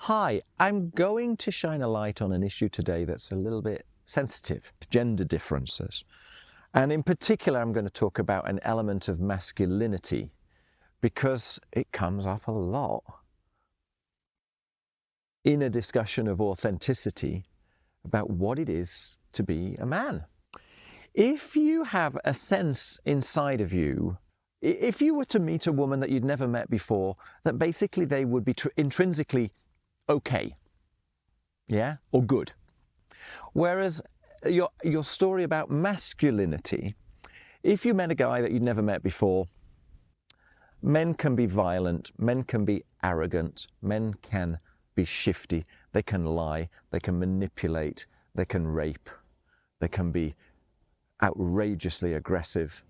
Hi, I'm going to shine a light on an issue today that's a little bit sensitive, gender differences. And in particular, I'm going to talk about an element of masculinity because it comes up a lot in a discussion of authenticity about what it is to be a man. If you have a sense inside of you, if you were to meet a woman that you'd never met before, that basically they would be intrinsically okay, yeah, or good. Whereas your story about masculinity, if you met a guy that you'd never met before, men can be violent, men can be arrogant, men can be shifty, they can lie, they can manipulate, they can rape, they can be outrageously aggressive.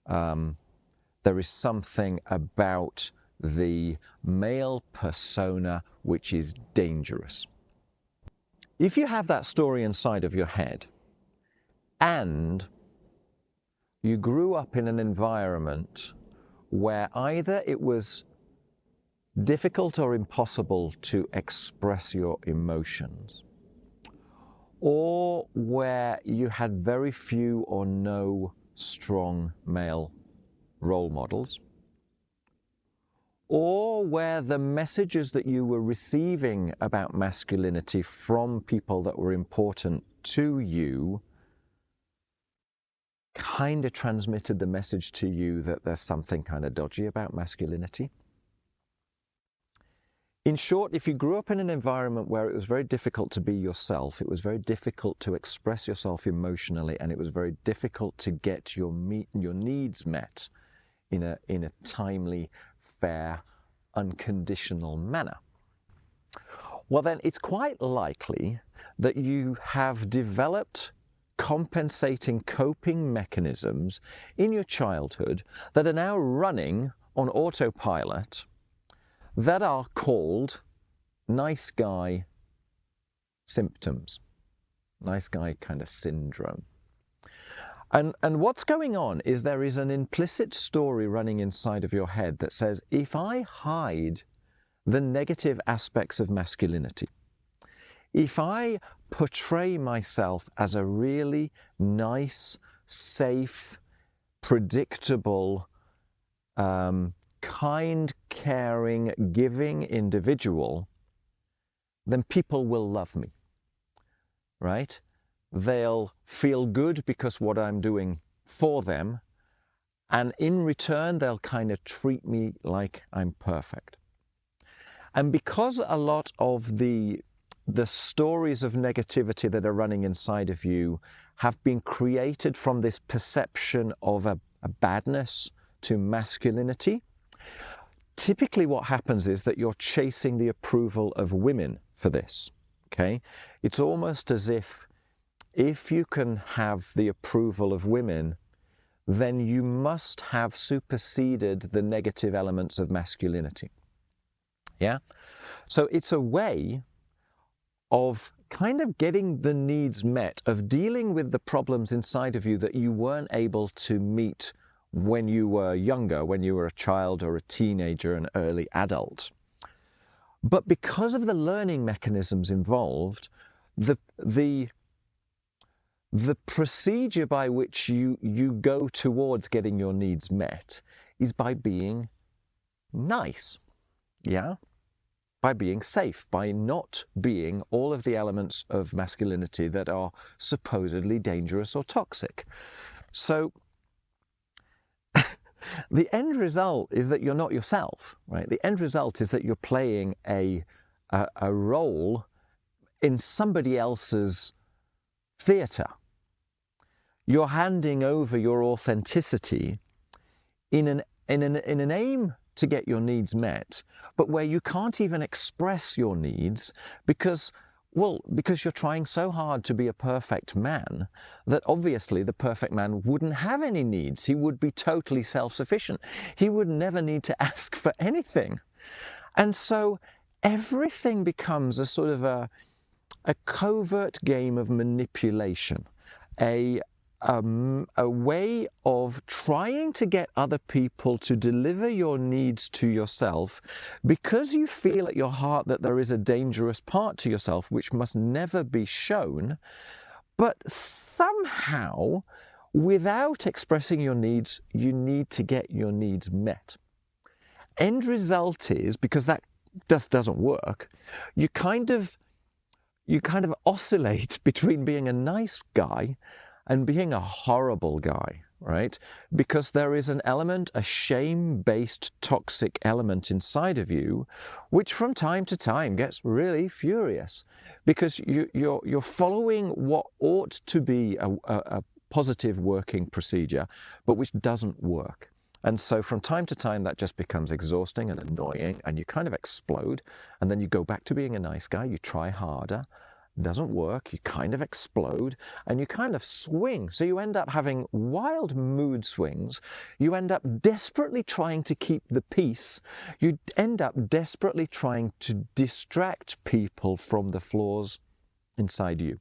There is something about the male persona which is dangerous. If you have that story inside of your head and you grew up in an environment where either it was difficult or impossible to express your emotions, or where you had very few or no strong male role models, or where the messages that you were receiving about masculinity from people that were important to you kind of transmitted the message to you that there's something kind of dodgy about masculinity. In short, if you grew up in an environment where it was very difficult to be yourself, it was very difficult to express yourself emotionally, and it was very difficult to get your needs met in a timely, fair, unconditional manner, well then it's quite likely that you have developed compensating coping mechanisms in your childhood that are now running on autopilot that are called nice guy symptoms, nice guy kind of syndrome. And what's going on is there is an implicit story running inside of your head that says, if I hide the negative aspects of masculinity, if I portray myself as a really nice, safe, predictable, kind, caring, giving individual, then people will love me, right? They'll feel good because what I'm doing for them, and in return they'll kind of treat me like I'm perfect. And because a lot of the stories of negativity that are running inside of you have been created from this perception of a badness to masculinity, typically what happens is that you're chasing the approval of women for this, okay? It's almost as if you can have the approval of women, then you must have superseded the negative elements of masculinity. Yeah? So it's a way of kind of getting the needs met, of dealing with the problems inside of you that you weren't able to meet when you were younger, when you were a child or a teenager, an early adult. But because of the learning mechanisms involved, the procedure by which you go towards getting your needs met is by being nice, yeah? By being safe, by not being all of the elements of masculinity that are supposedly dangerous or toxic. So the end result is that you're not yourself, right? The end result is that you're playing a role in somebody else's theatre. You're handing over your authenticity in an aim to get your needs met, but where you can't even express your needs because you're trying so hard to be a perfect man that obviously the perfect man wouldn't have any needs. He would be totally self-sufficient. He would never need to ask for anything. And so everything becomes a sort of a covert game of manipulation, a a way of trying to get other people to deliver your needs to yourself because you feel at your heart that there is a dangerous part to yourself which must never be shown, but somehow, without expressing your needs, you need to get your needs met. End result is, because that just doesn't work, you kind of oscillate between being a nice guy and being a horrible guy, right? Because there is an element, a shame-based toxic element inside of you, which from time to time gets really furious because you're following what ought to be a positive working procedure, but which doesn't work. And so from time to time, that just becomes exhausting and annoying, and you kind of explode, and then you go back to being a nice guy, you try harder, doesn't work, you kind of explode, and you kind of swing. So you end up having wild mood swings. You end up desperately trying to keep the peace. You end up desperately trying to distract people from the flaws inside you.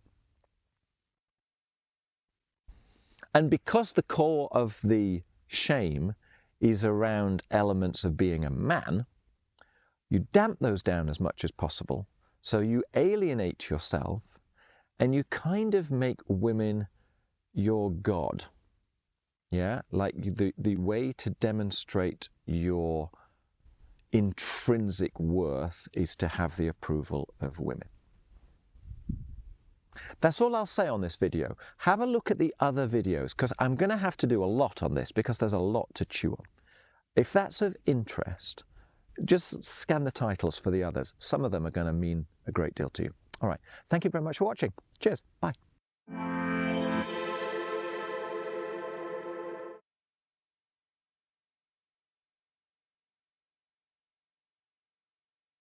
And because the core of the shame is around elements of being a man, you damp those down as much as possible. So you alienate yourself and you kind of make women your god. Yeah, like the way to demonstrate your intrinsic worth is to have the approval of women. That's all I'll say on this video. Have a look at the other videos, because I'm going to have to do a lot on this because there's a lot to chew on. If that's of interest, just scan the titles for the others. Some of them are going to mean a great deal to you. All right. Thank you very much for watching. Cheers. Bye.